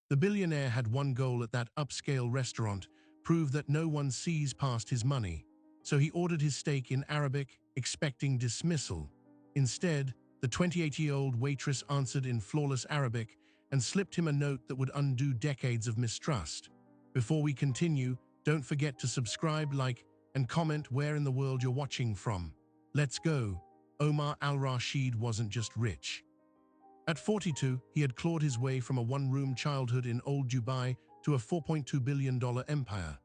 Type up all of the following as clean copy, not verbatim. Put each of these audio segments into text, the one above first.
The billionaire had one goal at that upscale restaurant: prove that no one sees past his money. So he ordered his steak in Arabic, expecting dismissal. Instead, the 28-year-old waitress answered in flawless Arabic and slipped him a note that would undo decades of mistrust. Before we continue, don't forget to subscribe, like, and comment where in the world you're watching from. Let's go. Omar al-Rashid wasn't just rich. At 42, he had clawed his way from a one-room childhood in old Dubai to a $4.2 billion empire.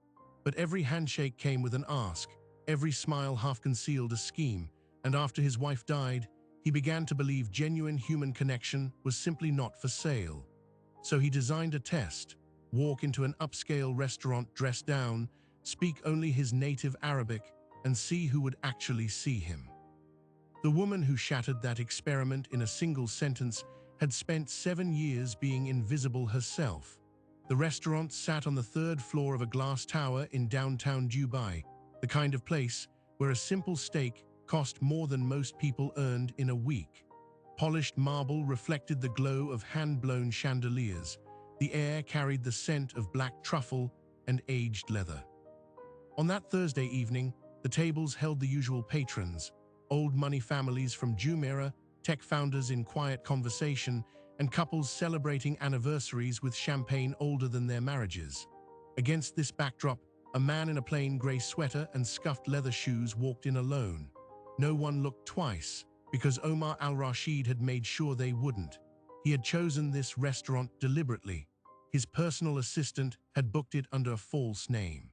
But every handshake came with an ask, every smile half-concealed a scheme, and after his wife died, he began to believe genuine human connection was simply not for sale. So he designed a test: walk into an upscale restaurant dressed down, speak only his native Arabic, and see who would actually see him. The woman who shattered that experiment in a single sentence had spent 7 years being invisible herself. The restaurant sat on the 3rd floor of a glass tower in downtown Dubai, the kind of place where a simple steak cost more than most people earned in a week. Polished marble reflected the glow of hand-blown chandeliers. The air carried the scent of black truffle and aged leather. On that Thursday evening, the tables held the usual patrons: old money families from Jumeirah, tech founders in quiet conversation, and couples celebrating anniversaries with champagne older than their marriages. Against this backdrop, a man in a plain grey sweater and scuffed leather shoes walked in alone. No one looked twice, because Omar al-Rashid had made sure they wouldn't. He had chosen this restaurant deliberately. His personal assistant had booked it under a false name.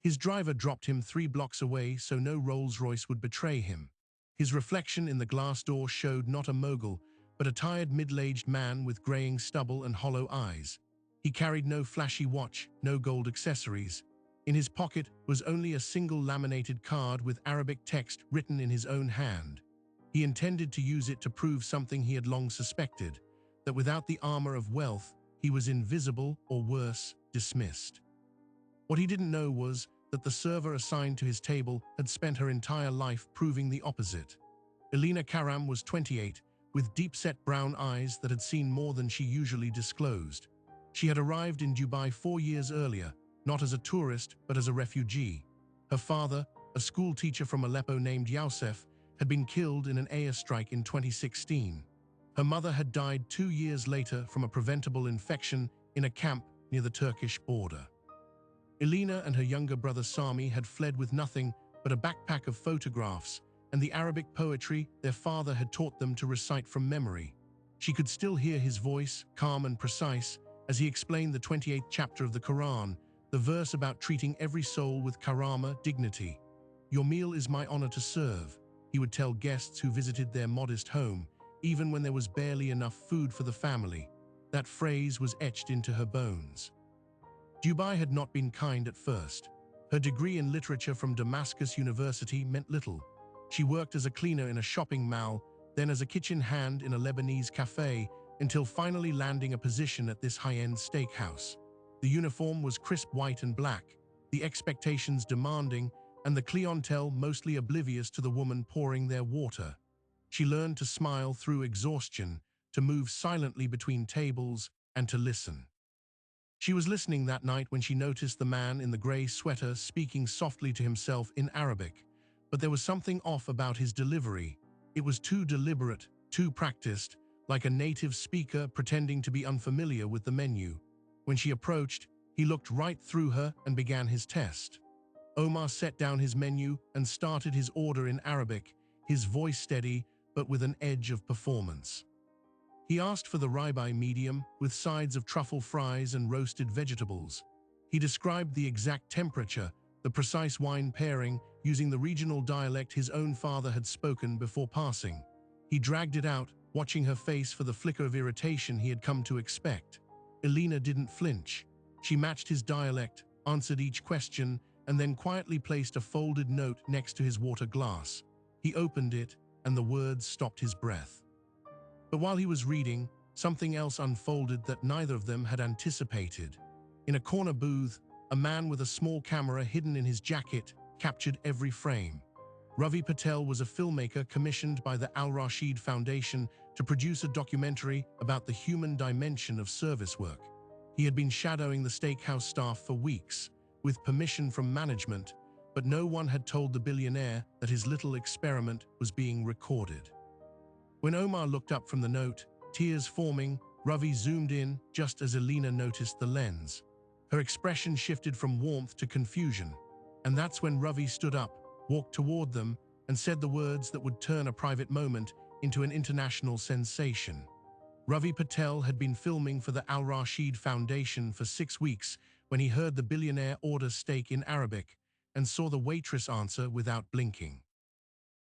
His driver dropped him 3 blocks away so no Rolls-Royce would betray him. His reflection in the glass door showed not a mogul, but a tired middle-aged man with graying stubble and hollow eyes. He carried no flashy watch, no gold accessories. In his pocket was only a single laminated card with Arabic text written in his own hand. He intended to use it to prove something he had long suspected: that without the armor of wealth, he was invisible, or worse, dismissed. What he didn't know was that the server assigned to his table had spent her entire life proving the opposite. Elena Karam was 28, with deep-set brown eyes that had seen more than she usually disclosed. She had arrived in Dubai 4 years earlier, not as a tourist, but as a refugee. Her father, a school teacher from Aleppo named Youssef, had been killed in an airstrike in 2016. Her mother had died 2 years later from a preventable infection in a camp near the Turkish border. Elena and her younger brother Sami had fled with nothing but a backpack of photographs and the Arabic poetry their father had taught them to recite from memory. She could still hear his voice, calm and precise, as he explained the 28th chapter of the Quran, the verse about treating every soul with karama, dignity. "Your meal is my honor to serve," he would tell guests who visited their modest home, even when there was barely enough food for the family. That phrase was etched into her bones. Dubai had not been kind at first. Her degree in literature from Damascus University meant little. She worked as a cleaner in a shopping mall, then as a kitchen hand in a Lebanese cafe, until finally landing a position at this high-end steakhouse. The uniform was crisp white and black, the expectations demanding, and the clientele mostly oblivious to the woman pouring their water. She learned to smile through exhaustion, to move silently between tables, and to listen. She was listening that night when she noticed the man in the grey sweater speaking softly to himself in Arabic. But there was something off about his delivery. It was too deliberate, too practiced, like a native speaker pretending to be unfamiliar with the menu. When she approached, he looked right through her and began his test. Omar set down his menu and started his order in Arabic, his voice steady but with an edge of performance. He asked for the ribeye medium, with sides of truffle fries and roasted vegetables. He described the exact temperature, the precise wine pairing, using the regional dialect his own father had spoken before passing. He dragged it out, watching her face for the flicker of irritation he had come to expect. Elena didn't flinch. She matched his dialect, answered each question, and then quietly placed a folded note next to his water glass. He opened it, and the words stopped his breath. But while he was reading, something else unfolded that neither of them had anticipated. In a corner booth, a man with a small camera hidden in his jacket captured every frame. Ravi Patel was a filmmaker commissioned by the Al-Rashid Foundation to produce a documentary about the human dimension of service work. He had been shadowing the steakhouse staff for weeks, with permission from management, but no one had told the billionaire that his little experiment was being recorded. When Omar looked up from the note, tears forming, Ravi zoomed in just as Alina noticed the lens. Her expression shifted from warmth to confusion, and that's when Ravi stood up, walked toward them, and said the words that would turn a private moment into an international sensation. Ravi Patel had been filming for the Al Rashid Foundation for 6 weeks when he heard the billionaire order steak in Arabic and saw the waitress answer without blinking.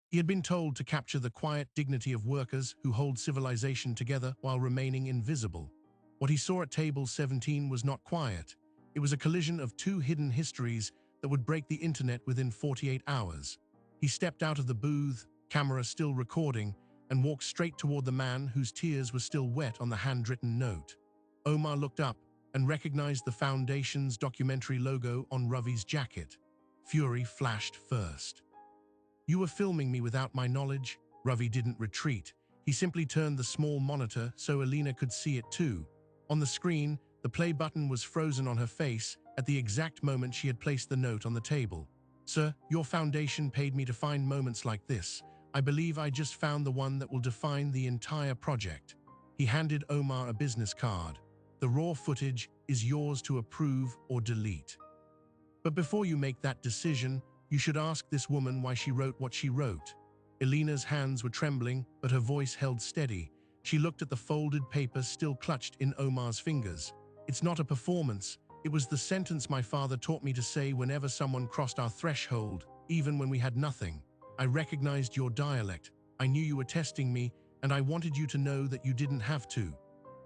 He had been told to capture the quiet dignity of workers who hold civilization together while remaining invisible. What he saw at table 17 was not quiet. It was a collision of two hidden histories that would break the internet within 48 hours. He stepped out of the booth, camera still recording, and walked straight toward the man whose tears were still wet on the handwritten note. Omar looked up and recognized the Foundation's documentary logo on Ravi's jacket. Fury flashed first. "You were filming me without my knowledge?" Ravi didn't retreat. He simply turned the small monitor so Alina could see it too. On the screen, the play button was frozen on her face at the exact moment she had placed the note on the table. "Sir, your foundation paid me to find moments like this. I believe I just found the one that will define the entire project." He handed Omar a business card. "The raw footage is yours to approve or delete. But before you make that decision, you should ask this woman why she wrote what she wrote." Alina's hands were trembling, but her voice held steady. She looked at the folded paper still clutched in Omar's fingers. "It's not a performance. It was the sentence my father taught me to say whenever someone crossed our threshold, even when we had nothing. I recognized your dialect. I knew you were testing me, and I wanted you to know that you didn't have to."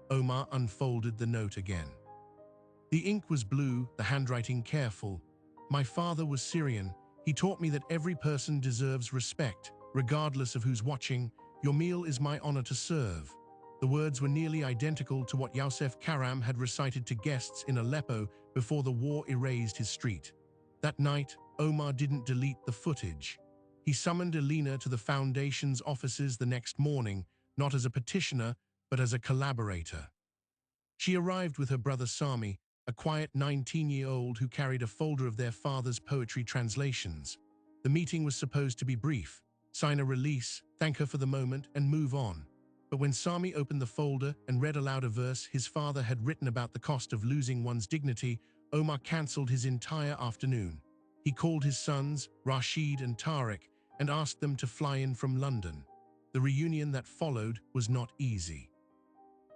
Omar unfolded the note again. The ink was blue, the handwriting careful. "My father was Syrian. He taught me that every person deserves respect, regardless of who's watching. Your meal is my honor to serve." The words were nearly identical to what Youssef Karam had recited to guests in Aleppo before the war erased his street. That night, Omar didn't delete the footage. He summoned Alina to the Foundation's offices the next morning, not as a petitioner, but as a collaborator. She arrived with her brother Sami, a quiet 19-year-old who carried a folder of their father's poetry translations. The meeting was supposed to be brief: sign a release, thank her for the moment, and move on. But when Sami opened the folder and read aloud a verse his father had written about the cost of losing one's dignity, Omar cancelled his entire afternoon. He called his sons, Rashid and Tariq, and asked them to fly in from London. The reunion that followed was not easy.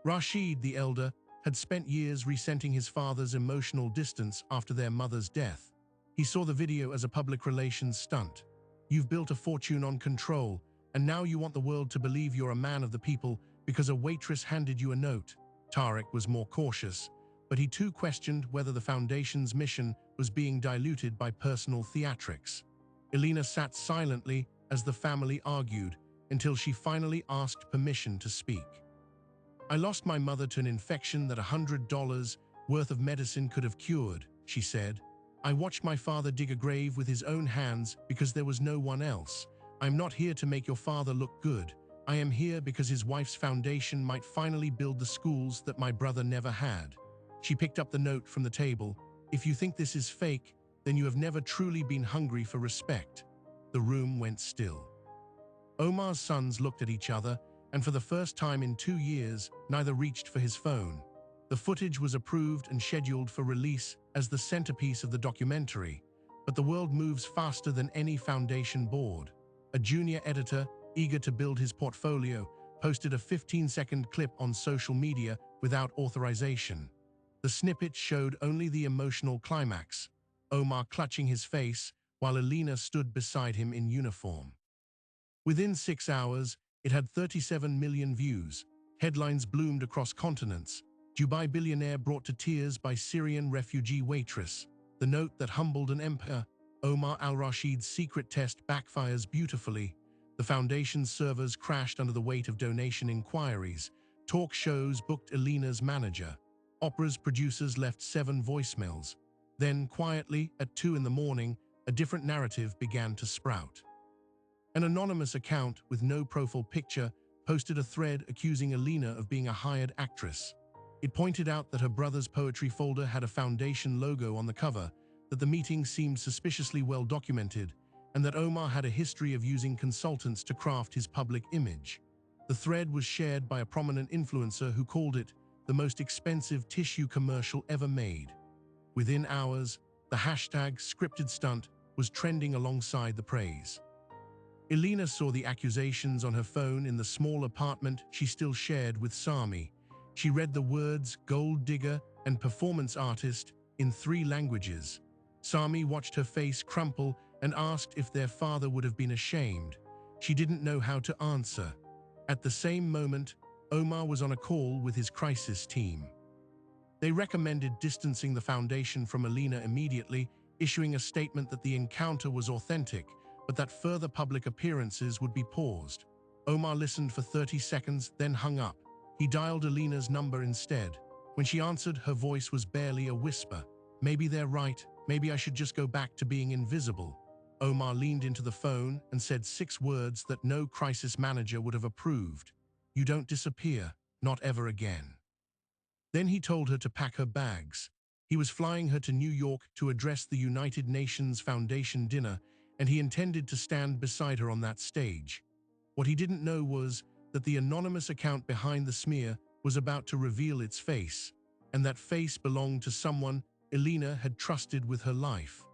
Rashid, the elder, had spent years resenting his father's emotional distance after their mother's death. He saw the video as a public relations stunt. "You've built a fortune on control, and now you want the world to believe you're a man of the people because a waitress handed you a note." Tariq was more cautious, but he too questioned whether the Foundation's mission was being diluted by personal theatrics. Alina sat silently as the family argued until she finally asked permission to speak. "I lost my mother to an infection that $100 worth of medicine could have cured," she said. "I watched my father dig a grave with his own hands because there was no one else. I'm not here to make your father look good. I am here because his wife's foundation might finally build the schools that my brother never had." She picked up the note from the table. "If you think this is fake, then you have never truly been hungry for respect." The room went still. Omar's sons looked at each other, and for the first time in 2 years, neither reached for his phone. The footage was approved and scheduled for release as the centerpiece of the documentary, but the world moves faster than any Foundation board. A junior editor, eager to build his portfolio, posted a 15-second clip on social media without authorization. The snippet showed only the emotional climax: Omar clutching his face while Alina stood beside him in uniform. Within 6 hours, it had 37 million views. Headlines bloomed across continents. "Dubai billionaire brought to tears by Syrian refugee waitress." "The note that humbled an empire." "Omar al-Rashid's secret test backfires beautifully." The Foundation's servers crashed under the weight of donation inquiries. Talk shows booked Alina's manager. Opera's producers left 7 voicemails. Then, quietly, at 2 in the morning, a different narrative began to sprout. An anonymous account with no profile picture posted a thread accusing Alina of being a hired actress. It pointed out that her brother's poetry folder had a foundation logo on the cover, that the meeting seemed suspiciously well documented, and that Omar had a history of using consultants to craft his public image. The thread was shared by a prominent influencer who called it the most expensive tissue commercial ever made. Within hours, the hashtag scripted stunt was trending alongside the praise. Elena saw the accusations on her phone in the small apartment she still shared with Sami. She read the words gold digger and performance artist in 3 languages. Sami watched her face crumple and asked if their father would have been ashamed. She didn't know how to answer. At the same moment, Omar was on a call with his crisis team. They recommended distancing the foundation from Elena immediately, issuing a statement that the encounter was authentic, but that further public appearances would be paused. Omar listened for 30 seconds, then hung up. He dialed Elena's number instead. When she answered, her voice was barely a whisper. Maybe they're right. Maybe I should just go back to being invisible. Omar leaned into the phone and said 6 words that no crisis manager would have approved. You don't disappear, not ever again. Then he told her to pack her bags. He was flying her to New York to address the United Nations Foundation dinner, and he intended to stand beside her on that stage. What he didn't know was that the anonymous account behind the smear was about to reveal its face, and that face belonged to someone Elena had trusted with her life.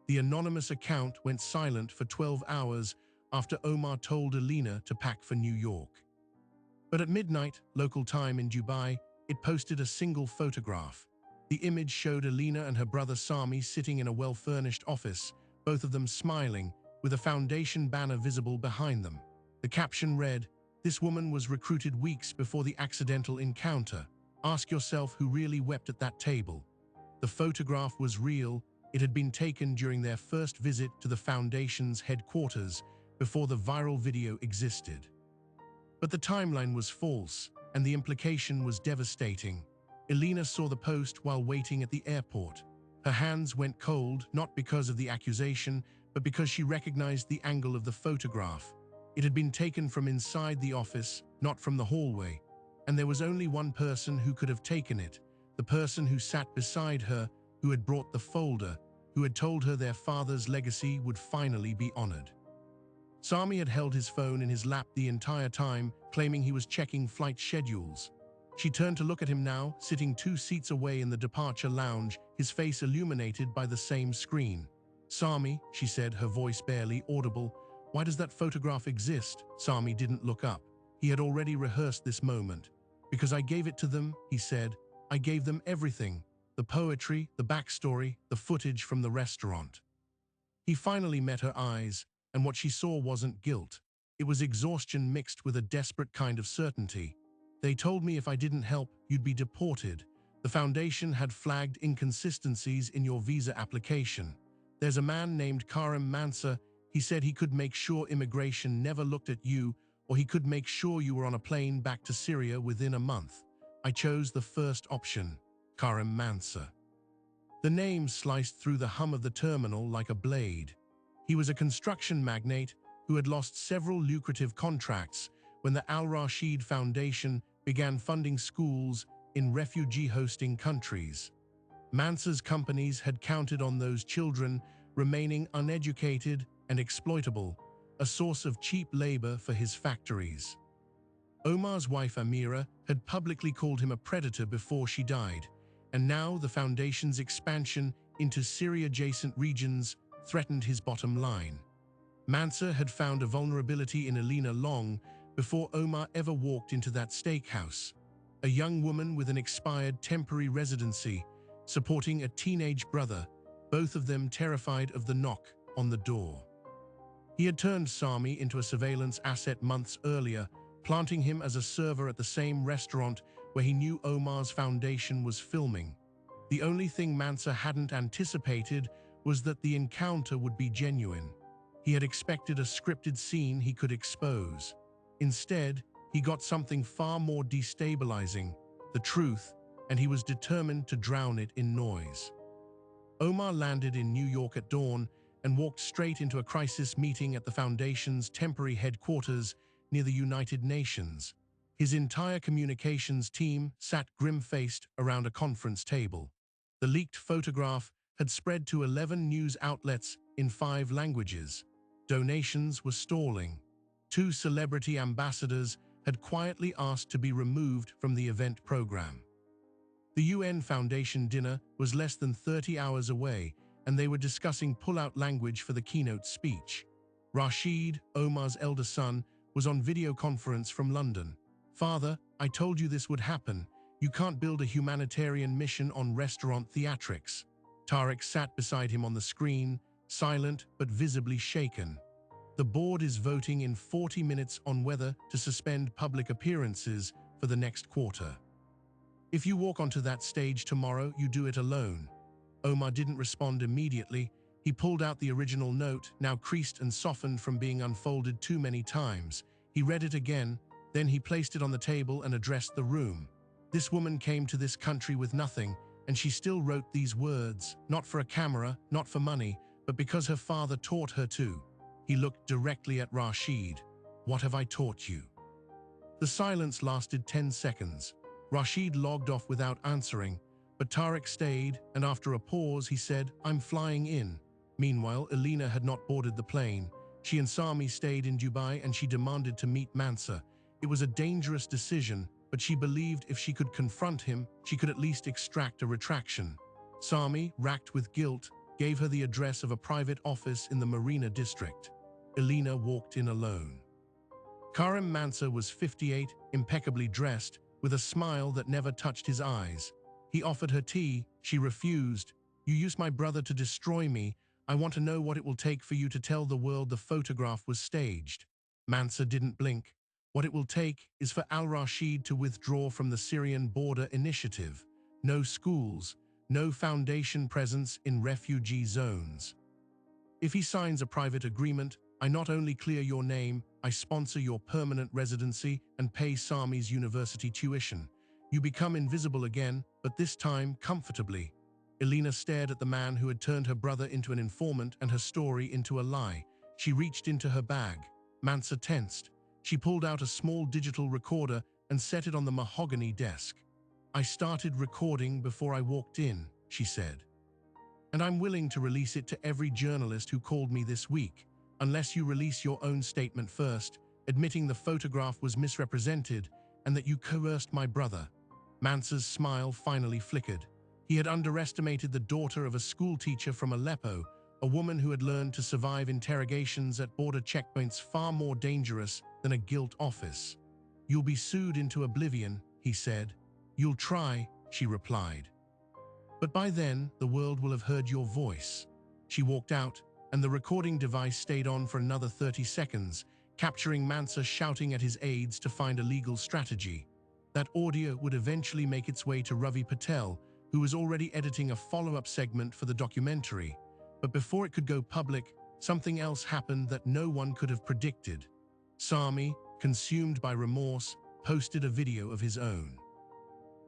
The anonymous account went silent for 12 hours after Omar told Elena to pack for New York. But at midnight, local time in Dubai, it posted a single photograph. The image showed Elena and her brother Sami sitting in a well-furnished office, both of them smiling, with a foundation banner visible behind them. The caption read, "This woman was recruited weeks before the accidental encounter. Ask yourself who really wept at that table." The photograph was real. It had been taken during their first visit to the foundation's headquarters before the viral video existed. But the timeline was false, and the implication was devastating. Elena saw the post while waiting at the airport. Her hands went cold, not because of the accusation, but because she recognized the angle of the photograph. It had been taken from inside the office, not from the hallway, and there was only one person who could have taken it, the person who sat beside her, who had brought the folder, who had told her their father's legacy would finally be honored. Sami had held his phone in his lap the entire time, claiming he was checking flight schedules. She turned to look at him now, sitting 2 seats away in the departure lounge, his face illuminated by the same screen. "Sami," she said, her voice barely audible, "why does that photograph exist?" Sami didn't look up. He had already rehearsed this moment. "Because I gave it to them," he said. "I gave them everything. The poetry, the backstory, the footage from the restaurant." He finally met her eyes, and what she saw wasn't guilt. It was exhaustion mixed with a desperate kind of certainty. "They told me if I didn't help, you'd be deported. The foundation had flagged inconsistencies in your visa application. There's a man named Karim Mansa. He said he could make sure immigration never looked at you, or he could make sure you were on a plane back to Syria within a month. I chose the first option, Karim Mansa." The name sliced through the hum of the terminal like a blade. He was a construction magnate who had lost several lucrative contracts when the Al Rashid Foundation began funding schools in refugee-hosting countries. Mansa's companies had counted on those children remaining uneducated and exploitable, a source of cheap labor for his factories. Omar's wife Amira had publicly called him a predator before she died, and now the foundation's expansion into Syria-adjacent regions threatened his bottom line. Mansa had found a vulnerability in Elena long before Omar ever walked into that steakhouse. A young woman with an expired temporary residency, supporting a teenage brother, both of them terrified of the knock on the door. He had turned Sami into a surveillance asset months earlier, planting him as a server at the same restaurant where he knew Omar's foundation was filming. The only thing Mansa hadn't anticipated was that the encounter would be genuine. He had expected a scripted scene he could expose. Instead, he got something far more destabilizing, the truth, and he was determined to drown it in noise. Omar landed in New York at dawn and walked straight into a crisis meeting at the Foundation's temporary headquarters near the United Nations. His entire communications team sat grim-faced around a conference table. The leaked photograph had spread to 11 news outlets in 5 languages. Donations were stalling. 2 celebrity ambassadors had quietly asked to be removed from the event program. The UN Foundation dinner was less than 30 hours away, and they were discussing pull-out language for the keynote speech. Rashid, Omar's elder son, was on video conference from London. "Father, I told you this would happen. You can't build a humanitarian mission on restaurant theatrics." Tariq sat beside him on the screen, silent but visibly shaken. "The board is voting in 40 minutes on whether to suspend public appearances for the next quarter. If you walk onto that stage tomorrow, you do it alone." Omar didn't respond immediately. He pulled out the original note, now creased and softened from being unfolded too many times. He read it again, then he placed it on the table and addressed the room. "This woman came to this country with nothing, and she still wrote these words, not for a camera, not for money, but because her father taught her to." He looked directly at Rashid. "What have I taught you?" The silence lasted 10 seconds. Rashid logged off without answering, but Tariq stayed, and after a pause he said, "I'm flying in." Meanwhile, Elena had not boarded the plane. She and Sami stayed in Dubai, and she demanded to meet Mansa. It was a dangerous decision, but she believed if she could confront him, she could at least extract a retraction. Sami, racked with guilt, gave her the address of a private office in the Marina district. Elena walked in alone. Karim Mansa was 58, impeccably dressed, with a smile that never touched his eyes. He offered her tea. She refused. "You used my brother to destroy me. I want to know what it will take for you to tell the world the photograph was staged." Mansa didn't blink. "What it will take is for al-Rashid to withdraw from the Syrian border initiative. No schools, no foundation presence in refugee zones. If he signs a private agreement, I not only clear your name, I sponsor your permanent residency and pay Sami's university tuition. You become invisible again, but this time comfortably." Elena stared at the man who had turned her brother into an informant and her story into a lie. She reached into her bag. Mansa tensed. She pulled out a small digital recorder and set it on the mahogany desk. "I started recording before I walked in," she said. "And I'm willing to release it to every journalist who called me this week, unless you release your own statement first, admitting the photograph was misrepresented and that you coerced my brother." Mansa's smile finally flickered. He had underestimated the daughter of a schoolteacher from Aleppo, a woman who had learned to survive interrogations at border checkpoints far more dangerous than a guilt office. "You'll be sued into oblivion," he said. "You'll try," she replied. "But by then, the world will have heard your voice." She walked out, and the recording device stayed on for another 30 seconds, capturing Mansa shouting at his aides to find a legal strategy. That audio would eventually make its way to Ravi Patel, who was already editing a follow-up segment for the documentary. But before it could go public, something else happened that no one could have predicted. Sami, consumed by remorse, posted a video of his own.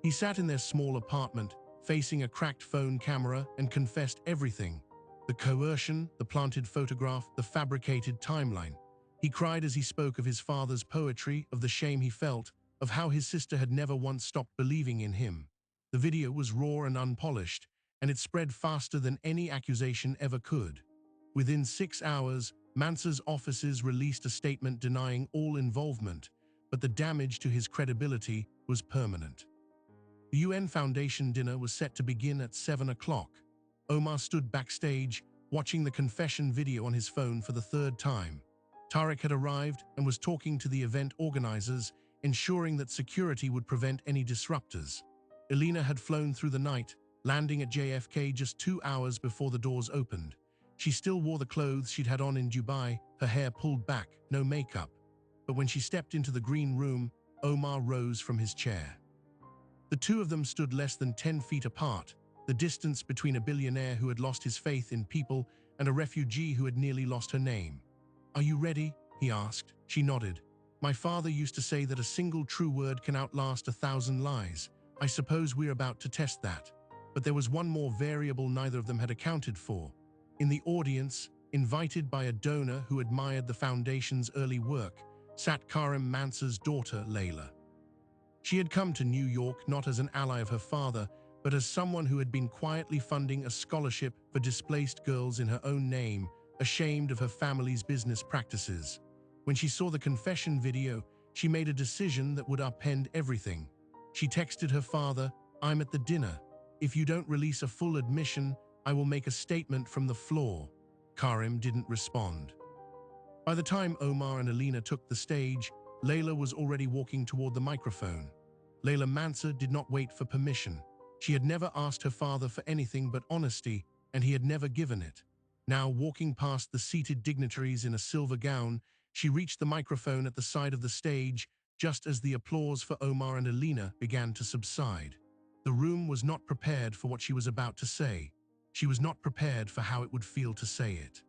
He sat in their small apartment, facing a cracked phone camera, and confessed everything. The coercion, the planted photograph, the fabricated timeline. He cried as he spoke of his father's poetry, of the shame he felt, of how his sister had never once stopped believing in him. The video was raw and unpolished, and it spread faster than any accusation ever could. Within 6 hours, Mansa's offices released a statement denying all involvement, but the damage to his credibility was permanent. The UN Foundation dinner was set to begin at 7 o'clock. Omar stood backstage, watching the confession video on his phone for the 3rd time. Tariq had arrived and was talking to the event organizers, ensuring that security would prevent any disruptors. Elena had flown through the night, landing at JFK just 2 hours before the doors opened. She still wore the clothes she'd had on in Dubai, her hair pulled back, no makeup. But when she stepped into the green room, Omar rose from his chair. The two of them stood less than 10 feet apart, the distance between a billionaire who had lost his faith in people and a refugee who had nearly lost her name. "Are you ready?" he asked. She nodded. "My father used to say that a single true word can outlast 1,000 lies. I suppose we're about to test that." But there was one more variable neither of them had accounted for. In the audience, invited by a donor who admired the foundation's early work, sat Karim Mansa's daughter, Layla. She had come to New York not as an ally of her father, but as someone who had been quietly funding a scholarship for displaced girls in her own name, ashamed of her family's business practices. When she saw the confession video, she made a decision that would upend everything. She texted her father, "I'm at the dinner. If you don't release a full admission, I will make a statement from the floor." Karim didn't respond. By the time Omar and Alina took the stage, Layla was already walking toward the microphone. Layla Mansa did not wait for permission. She had never asked her father for anything but honesty, and he had never given it. Now, walking past the seated dignitaries in a silver gown, she reached the microphone at the side of the stage just as the applause for Omar and Alina began to subside. The room was not prepared for what she was about to say. She was not prepared for how it would feel to say it.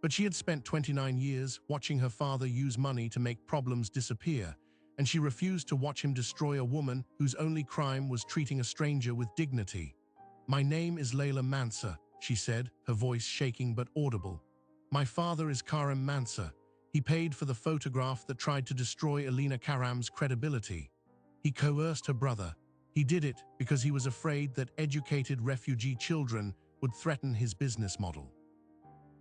But she had spent 29 years watching her father use money to make problems disappear, and she refused to watch him destroy a woman whose only crime was treating a stranger with dignity. "My name is Layla Mansa," she said, her voice shaking but audible. "My father is Karim Mansa. He paid for the photograph that tried to destroy Alina Karam's credibility. He coerced her brother. He did it because he was afraid that educated refugee children would threaten his business model.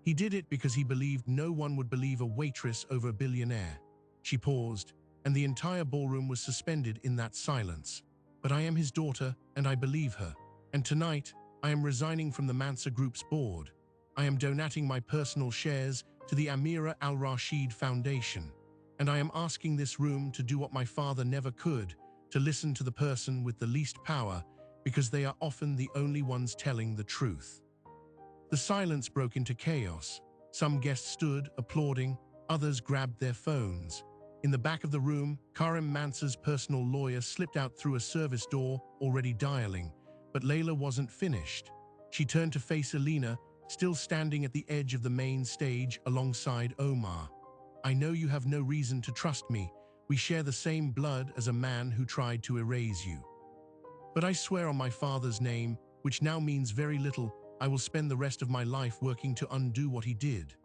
He did it because he believed no one would believe a waitress over a billionaire." She paused, and the entire ballroom was suspended in that silence. "But I am his daughter, and I believe her. And tonight, I am resigning from the Mansa Group's board. I am donating my personal shares to the Amira Al-Rashid Foundation. And I am asking this room to do what my father never could, to listen to the person with the least power, because they are often the only ones telling the truth." The silence broke into chaos. Some guests stood, applauding, others grabbed their phones. In the back of the room, Karim Mansa's personal lawyer slipped out through a service door, already dialing. But Layla wasn't finished. She turned to face Alina, still standing at the edge of the main stage alongside Omar. "I know you have no reason to trust me. We share the same blood as a man who tried to erase you. But I swear on my father's name, which now means very little, I will spend the rest of my life working to undo what he did."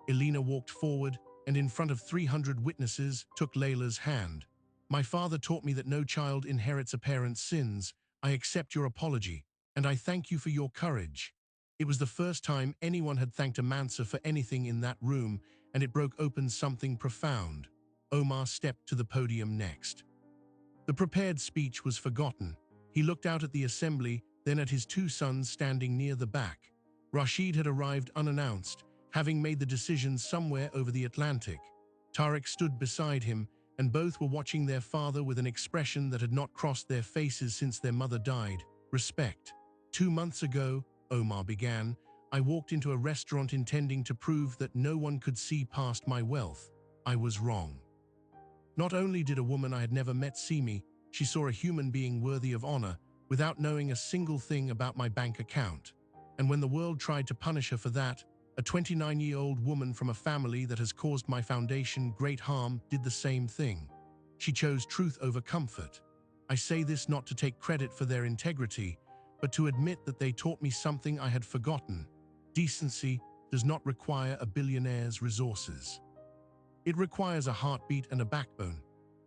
Alina walked forward and in front of 300 witnesses took Layla's hand. "My father taught me that no child inherits a parent's sins. I accept your apology, and I thank you for your courage." It was the first time anyone had thanked a Mansa for anything in that room, and it broke open something profound. Omar stepped to the podium next. The prepared speech was forgotten. He looked out at the assembly, then at his two sons standing near the back. Rashid had arrived unannounced, having made the decision somewhere over the Atlantic. Tariq stood beside him, and both were watching their father with an expression that had not crossed their faces since their mother died: respect. "2 months ago," Omar began, "I walked into a restaurant intending to prove that no one could see past my wealth. I was wrong. Not only did a woman I had never met see me, she saw a human being worthy of honor, without knowing a single thing about my bank account. And when the world tried to punish her for that, a 29-year-old woman from a family that has caused my foundation great harm did the same thing. She chose truth over comfort. I say this not to take credit for their integrity, but to admit that they taught me something I had forgotten. Decency does not require a billionaire's resources. It requires a heartbeat and a backbone."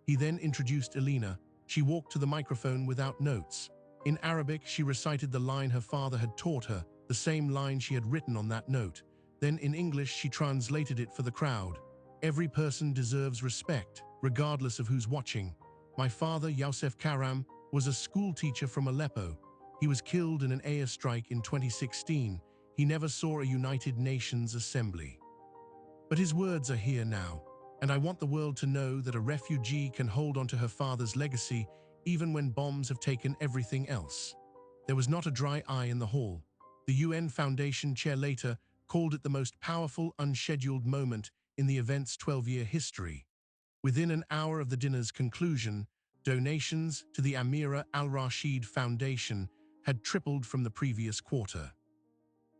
He then introduced Alina. She walked to the microphone without notes. In Arabic, she recited the line her father had taught her, the same line she had written on that note. Then in English, she translated it for the crowd. "Every person deserves respect, regardless of who's watching. My father, Youssef Karam, was a school teacher from Aleppo. He was killed in an airstrike in 2016. He never saw a United Nations assembly. But his words are here now, and I want the world to know that a refugee can hold on to her father's legacy even when bombs have taken everything else." There was not a dry eye in the hall. The UN Foundation chair later called it the most powerful unscheduled moment in the event's 12-year history. Within an hour of the dinner's conclusion, donations to the Amira Al-Rashid Foundation had tripled from the previous quarter.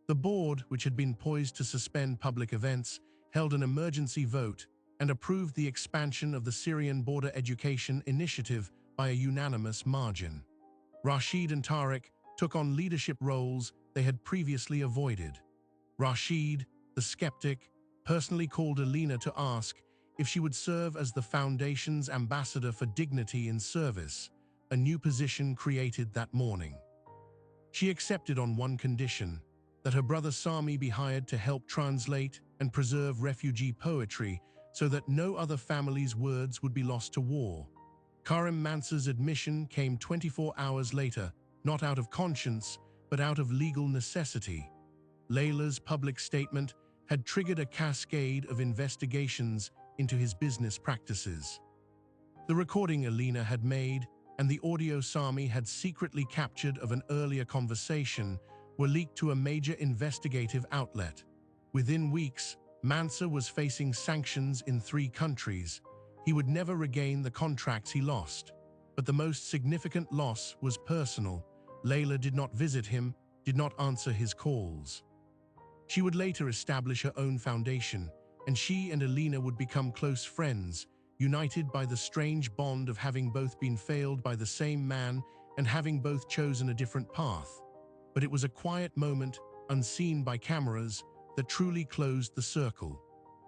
The board, which had been poised to suspend public events, held an emergency vote and approved the expansion of the Syrian Border Education Initiative by a unanimous margin. Rashid and Tariq took on leadership roles they had previously avoided. Rashid, the skeptic, personally called Alina to ask if she would serve as the foundation's ambassador for dignity in service, a new position created that morning. She accepted on one condition, that her brother Sami be hired to help translate and preserve refugee poetry so that no other family's words would be lost to war. Karim Mansa's admission came 24 hours later, not out of conscience, but out of legal necessity. Layla's public statement had triggered a cascade of investigations into his business practices. The recording Alina had made and the audio Sami had secretly captured of an earlier conversation were leaked to a major investigative outlet. Within weeks, Mansa was facing sanctions in 3 countries. He would never regain the contracts he lost. But the most significant loss was personal. Layla did not visit him, did not answer his calls. She would later establish her own foundation, and she and Alina would become close friends, united by the strange bond of having both been failed by the same man and having both chosen a different path. But it was a quiet moment, unseen by cameras, that truly closed the circle.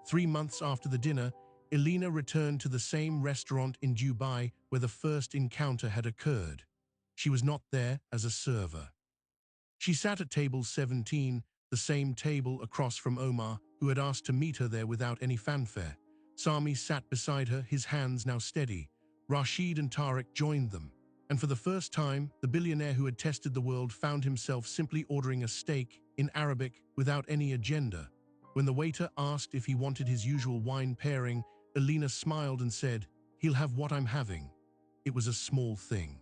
3 months after the dinner, Alina returned to the same restaurant in Dubai where the first encounter had occurred. She was not there as a server. She sat at table 17, the same table across from Omar, who had asked to meet her there without any fanfare. Sami sat beside her, his hands now steady. Rashid and Tariq joined them. And for the first time, the billionaire who had tested the world found himself simply ordering a steak in Arabic without any agenda. When the waiter asked if he wanted his usual wine pairing, Alina smiled and said, "He'll have what I'm having." It was a small thing.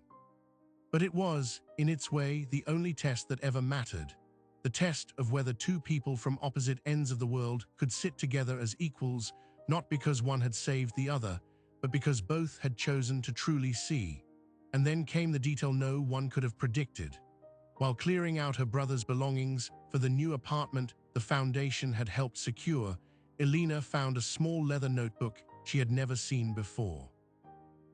But it was, in its way, the only test that ever mattered. The test of whether 2 people from opposite ends of the world could sit together as equals, not because one had saved the other, but because both had chosen to truly see. And then came the detail no one could have predicted. While clearing out her brother's belongings for the new apartment the foundation had helped secure, Alina found a small leather notebook she had never seen before.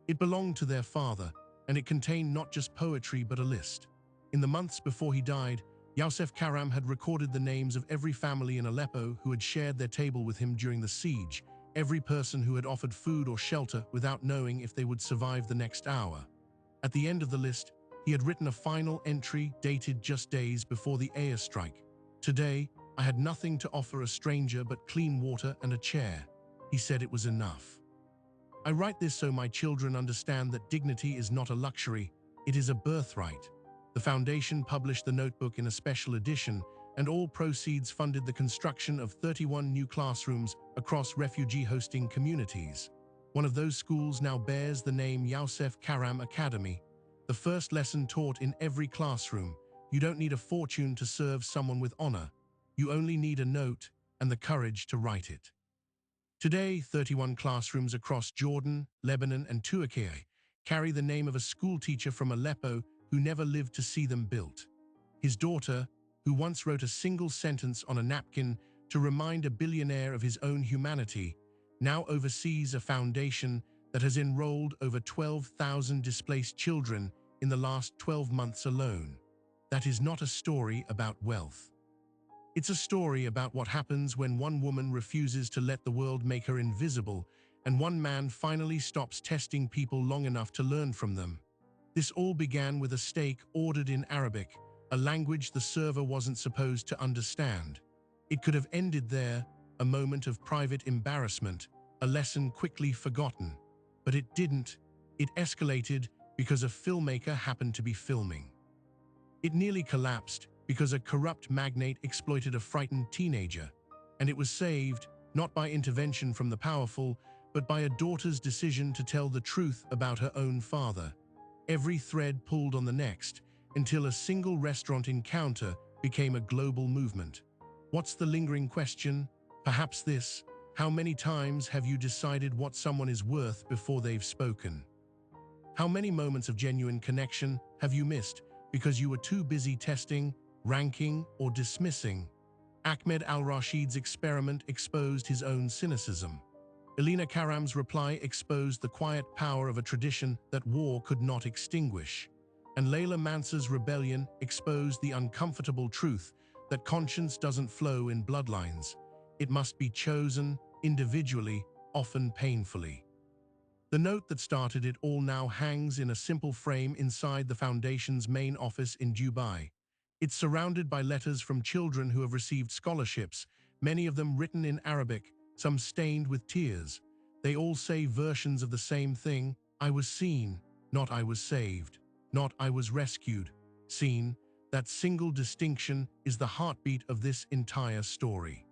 It belonged to their father, and it contained not just poetry but a list. In the months before he died, Youssef Karam had recorded the names of every family in Aleppo who had shared their table with him during the siege, every person who had offered food or shelter without knowing if they would survive the next hour. At the end of the list, he had written a final entry dated just days before the airstrike. "Today, I had nothing to offer a stranger but clean water and a chair." He said it was enough. "I write this so my children understand that dignity is not a luxury, it is a birthright." The foundation published the notebook in a special edition, and all proceeds funded the construction of 31 new classrooms across refugee-hosting communities. One of those schools now bears the name Youssef Karam Academy. The first lesson taught in every classroom: you don't need a fortune to serve someone with honor. You only need a note and the courage to write it. Today, 31 classrooms across Jordan, Lebanon, and Turkey carry the name of a schoolteacher from Aleppo who never lived to see them built. His daughter, who once wrote a single sentence on a napkin to remind a billionaire of his own humanity, now oversees a foundation that has enrolled over 12,000 displaced children in the last 12 months alone. That is not a story about wealth. It's a story about what happens when one woman refuses to let the world make her invisible, and one man finally stops testing people long enough to learn from them. This all began with a steak ordered in Arabic, a language the server wasn't supposed to understand. It could have ended there, a moment of private embarrassment, a lesson quickly forgotten. But it didn't. It escalated because a filmmaker happened to be filming. It nearly collapsed because a corrupt magnate exploited a frightened teenager. And it was saved, not by intervention from the powerful, but by a daughter's decision to tell the truth about her own father. Every thread pulled on the next, until a single restaurant encounter became a global movement. What's the lingering question? Perhaps this: how many times have you decided what someone is worth before they've spoken? How many moments of genuine connection have you missed because you were too busy testing, ranking, or dismissing? Ahmed al-Rashid's experiment exposed his own cynicism. Alina Karam's reply exposed the quiet power of a tradition that war could not extinguish. And Layla Mansa's rebellion exposed the uncomfortable truth that conscience doesn't flow in bloodlines. It must be chosen individually often painfully. The note that started it all now hangs in a simple frame inside the foundation's main office in Dubai. It's surrounded by letters from children who have received scholarships, many of them written in Arabic, some stained with tears. They all say versions of the same thing: I was seen, not I was saved, not I was rescued. Seen, that single distinction is the heartbeat of this entire story.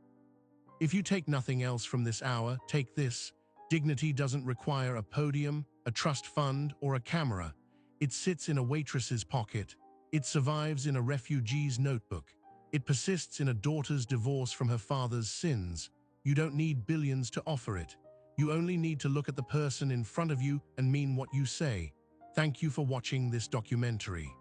If you take nothing else from this hour, take this: dignity doesn't require a podium, a trust fund, or a camera. It sits in a waitress's pocket. It survives in a refugee's notebook. It persists in a daughter's divorce from her father's sins. You don't need billions to offer it. You only need to look at the person in front of you and mean what you say. Thank you for watching this documentary.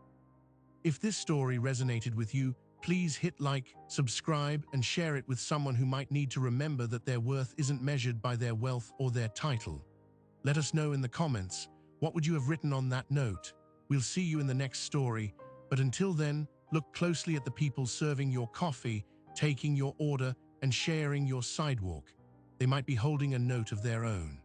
If this story resonated with you, please hit like, subscribe, and share it with someone who might need to remember that their worth isn't measured by their wealth or their title. Let us know in the comments, what would you have written on that note? We'll see you in the next story, but until then, look closely at the people serving your coffee, taking your order, and sharing your sidewalk. They might be holding a note of their own.